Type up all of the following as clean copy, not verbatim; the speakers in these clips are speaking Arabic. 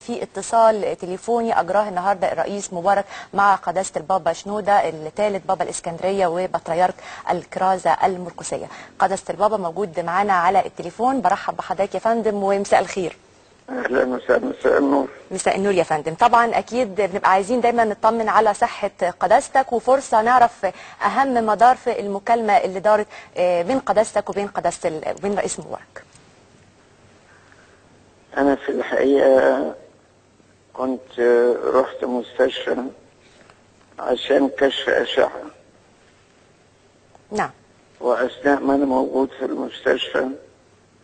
في اتصال تليفوني أجراه النهاردة الرئيس مبارك مع قداسة البابا شنودة الثالث بابا الإسكندرية وبطريرك الكرازة المرقسية. قداسة البابا موجود معانا على التليفون، برحب بحضرتك يا فندم ومساء الخير. اهلا وسهلا. مساء النور. مساء النور يا فندم. طبعا اكيد بنبقى عايزين دايما نطمن على صحه قداستك، وفرصه نعرف اهم مدار في المكالمه اللي دارت بين قداستك وبين وبين رئيس مبارك. انا في الحقيقه كنت رحت مستشفى عشان كشف اشعه. نعم. واثناء ما انا موجود في المستشفى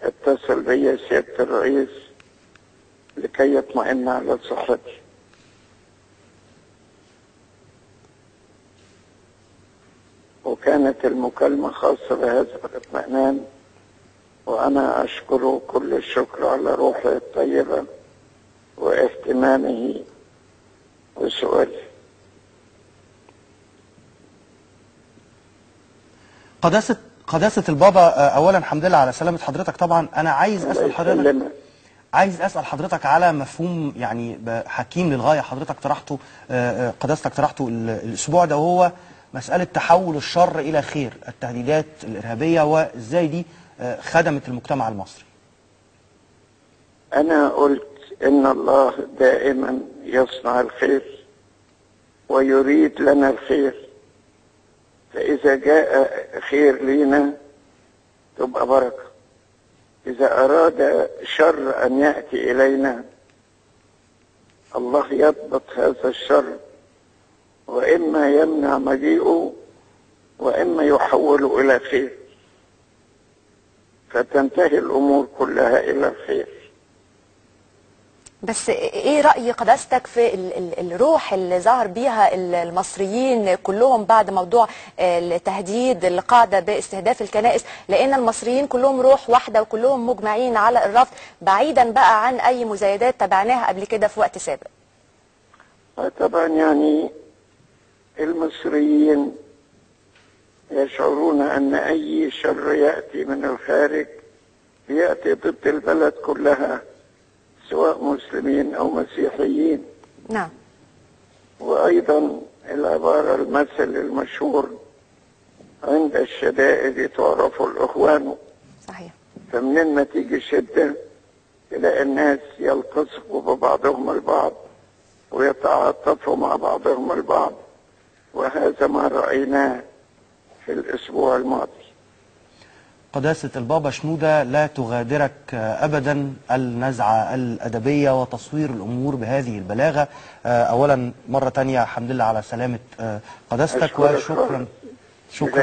اتصل بي سياده الرئيس لكي يطمئن على صحتي. وكانت المكالمة خاصة بهذا الاطمئنان، وأنا أشكره كل الشكر على روحه الطيبة واهتمامه وسؤالي. قداسة البابا، أولا الحمد لله على سلامة حضرتك. طبعا أنا عايز أسأل حضرتك على مفهوم يعني حكيم للغاية حضرتك طرحته، قداستك طرحته الأسبوع ده، وهو مسألة تحول الشر إلى خير، التهديدات الإرهابية وإزاي دي خدمت المجتمع المصري. أنا قلت إن الله دائما يصنع الخير ويريد لنا الخير، فإذا جاء خير لينا تبقى بركة. إذا أراد شر أن يأتي إلينا الله يضبط هذا الشر، وإما يمنع مجيئه وإما يحوله إلى خير، فتنتهي الأمور كلها إلى الخير. بس ايه رأي قداستك في الروح اللي ظهر بيها المصريين كلهم بعد موضوع التهديد اللي قاعدة باستهداف الكنائس، لان المصريين كلهم روح واحدة وكلهم مجمعين على الرفض، بعيدا بقى عن اي مزايدات تبعناها قبل كده في وقت سابق؟ طبعا يعني المصريين يشعرون ان اي شر يأتي من الخارج يأتي ضد البلد كلها، سواء مسلمين أو مسيحيين. نعم. وأيضا العبارة المثل المشهور عند الشدائد تعرف الإخوان. صحيح. فمنين ما تيجي شدة تلاقي الناس يلتصقوا ببعضهم البعض ويتعاطفوا مع بعضهم البعض، وهذا ما رأيناه في الأسبوع الماضي. قداسة البابا شنودة، لا تغادرك أبدا النزعة الأدبية وتصوير الأمور بهذه البلاغة. أولا مرة تانية الحمد لله على سلامة قداستك، وشكرا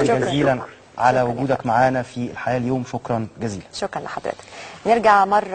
جزيلا على وجودك معنا في الحياة اليوم. شكرا جزيلا. شكرا لحضرتك. نرجع مرة